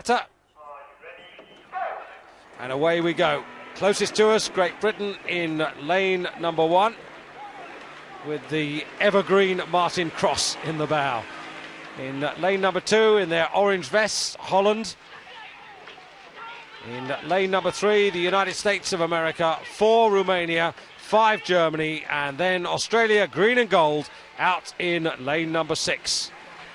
regatta. And away we go. Closest to us, Great Britain in lane number 1, with the evergreen Martin Cross in the bow. In lane number 2, in their orange vests, Holland. In lane number 3, the United States of America, 4 Romania, 5 Germany, and then Australia, green and gold, out in lane number 6.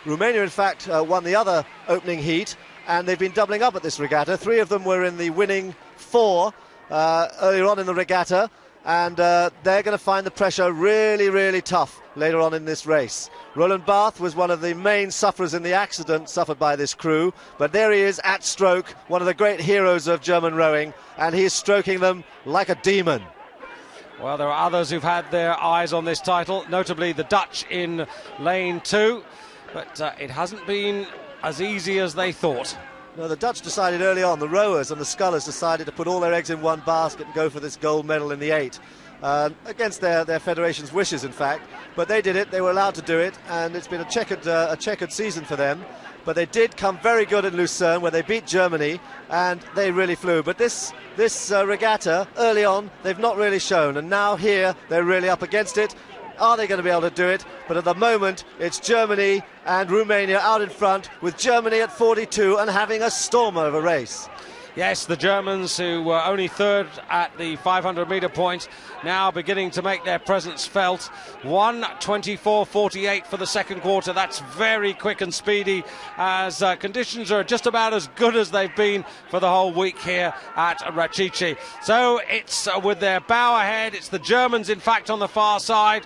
Romania, in fact, won the other opening heat, and they've been doubling up at this regatta. 3 of them were in the winning 4 earlier on in the regatta, and they're going to find the pressure really, really tough later on in this race. Roland Barth was one of the main sufferers in the accident suffered by this crew, but there he is at stroke, one of the great heroes of German rowing, and he's stroking them like a demon. Well, there are others who've had their eyes on this title, notably the Dutch in lane 2, but it hasn't been as easy as they thought. No, the Dutch decided early on, the rowers and the scullers decided to put all their eggs in one basket and go for this gold medal in the 8. Against their federation's wishes, in fact. But they did it, they were allowed to do it, and it's been a checkered season for them. But they did come very good in Lucerne, where they beat Germany, and they really flew. But this regatta, early on, they've not really shown, and now here, they're really up against it. Are they going to be able to do it? But at the moment, it's Germany and Romania out in front, with Germany at 42 and having a stormer of a race. Yes, the Germans, who were only 3rd at the 500-metre point, now beginning to make their presence felt. 1:24.48 for the second quarter. That's very quick and speedy, as conditions are just about as good as they've been for the whole week here at Rachici. So it's with their bow ahead. It's the Germans, in fact, on the far side.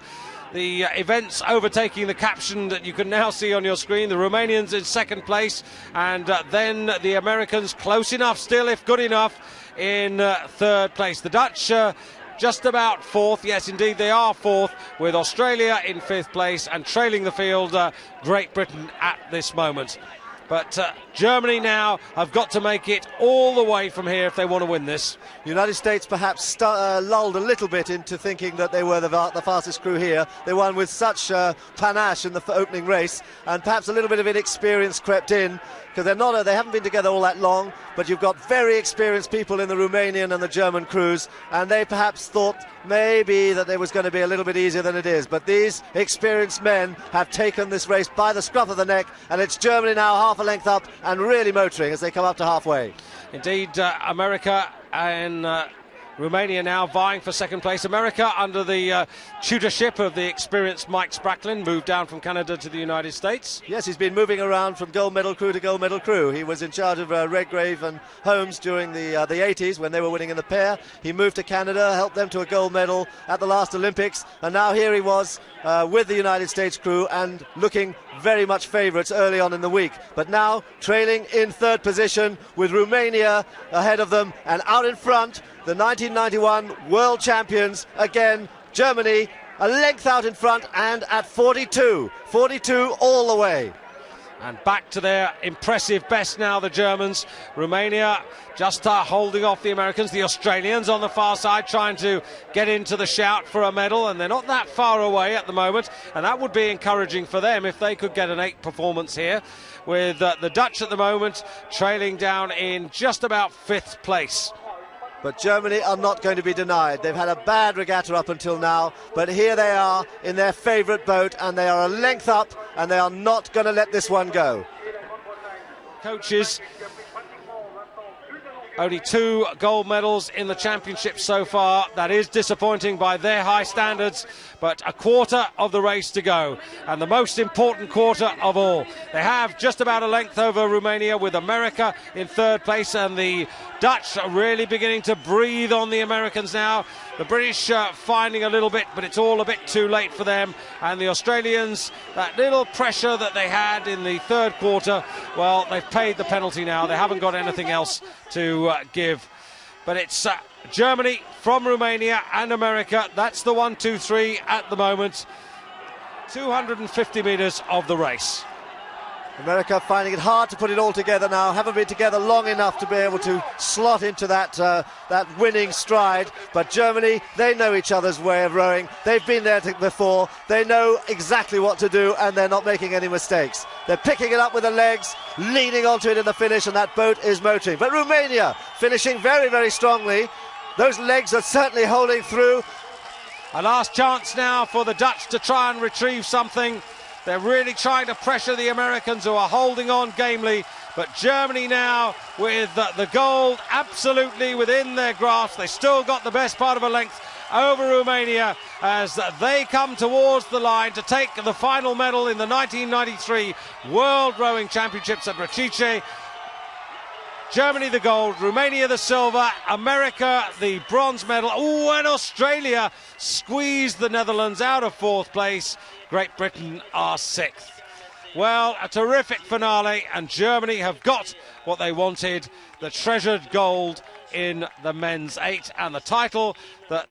The events overtaking the caption that you can now see on your screen. The Romanians in second place, and then the Americans close enough still, if good enough, in third place. The Dutch just about fourth. Yes, indeed, they are fourth, with Australia in fifth place, and trailing the field, Great Britain at this moment. But Germany now have got to make it all the way from here if they want to win this. United States perhaps lulled a little bit into thinking that they were the fastest crew here. They won with such panache in the opening race, and perhaps a little bit of inexperience crept in, because they haven't been together all that long, but you've got very experienced people in the Romanian and the German crews, and they perhaps thought maybe that it was going to be a little bit easier than it is. But these experienced men have taken this race by the scruff of the neck, and it's Germany now half a length up and really motoring as they come up to halfway. Indeed, America and Romania now vying for second place. America, under the tutorship of the experienced Mike Spracklin, moved down from Canada to the United States. Yes, he's been moving around from gold medal crew to gold medal crew. He was in charge of Redgrave and Holmes during the 80s when they were winning in the pair. He moved to Canada, helped them to a gold medal at the last Olympics, and now here he was with the United States crew and looking very much favourites early on in the week. But now trailing in third position with Romania ahead of them, and out in front, the 1991 world champions, again, Germany, a length out in front and at 42 all the way. And back to their impressive best now, the Germans. Romania just holding off the Americans. The Australians on the far side trying to get into the shout for a medal, and they're not that far away at the moment, and that would be encouraging for them if they could get an 8 performance here, with the Dutch at the moment trailing down in just about 5th place. But Germany are not going to be denied. They've had a bad regatta up until now, but here they are in their favourite boat, and they are a length up, and they are not going to let this one go. Coaches, only 2 gold medals in the championship so far. That is disappointing by their high standards, but a quarter of the race to go, and the most important quarter of all. They have just about a length over Romania, with America in third place, and the Dutch are really beginning to breathe on the Americans now. The British finding a little bit, but it's all a bit too late for them. And the Australians, that little pressure that they had in the third quarter, well, they've paid the penalty now. They haven't got anything else to give. But it's Germany from Romania and America. That's the 1, 2, 3 at the moment. 250 metres of the race. America finding it hard to put it all together now, haven't been together long enough to be able to slot into that winning stride. But Germany, they know each other's way of rowing. They've been there before. They know exactly what to do, and they're not making any mistakes. They're picking it up with the legs, leaning onto it in the finish, and that boat is motoring. But Romania finishing very, very strongly. Those legs are certainly holding through. A last chance now for the Dutch to try and retrieve something. They're really trying to pressure the Americans, who are holding on gamely. But Germany now with the gold absolutely within their grasp. They still got the best part of a length over Romania as they come towards the line to take the final medal in the 1993 World Rowing Championships at Recife. Germany the gold, Romania the silver, America the bronze medal. Oh, and Australia squeezed the Netherlands out of fourth place. Great Britain are sixth. Well, a terrific finale, and Germany have got what they wanted, the treasured gold in the men's 8 and the title that